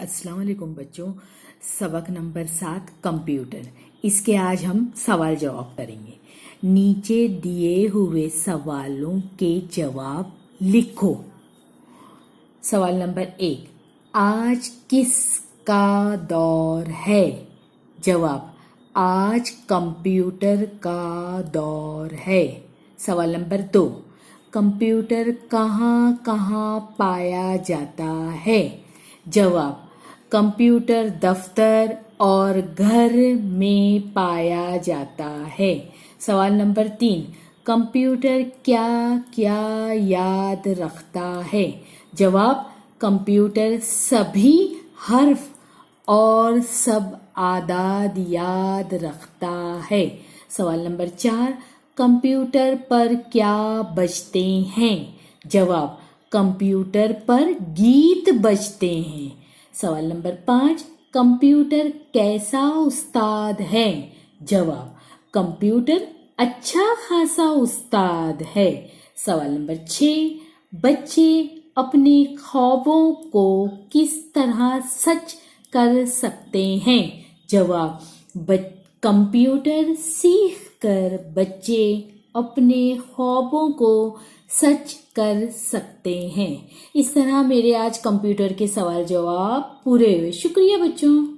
अस्सलाम वालेकुम बच्चों। सबक नंबर 7 कंप्यूटर। इसके आज हम सवाल जवाब करेंगे। नीचे दिए हुए सवालों के जवाब लिखो। सवाल नंबर 1, आज किसका दौर है? जवाब, आज कंप्यूटर का दौर है। सवाल नंबर 2, कंप्यूटर कहाँ कहाँ पाया जाता है? जवाब, कंप्यूटर दफ्तर और घर में पाया जाता है। सवाल नंबर 3, कंप्यूटर क्या क्या याद रखता है? जवाब, कंप्यूटर सभी हर्फ और सब आदाद याद रखता है। सवाल नंबर 4, कंप्यूटर पर क्या बजते हैं? जवाब, कंप्यूटर पर गीत बजते हैं। सवाल नंबर 5, कंप्यूटर कैसा उस्ताद है? जवाब, कंप्यूटर अच्छा खासा उस्ताद है। सवाल नंबर 6, बच्चे अपने ख्वाबों को किस तरह सच कर सकते हैं? जवाब, कंप्यूटर सीख कर बच्चे अपने ख्वाबों को सच कर सकते हैं। इस तरह मेरे आज कंप्यूटर के सवाल जवाब पूरे हुए। शुक्रिया बच्चों।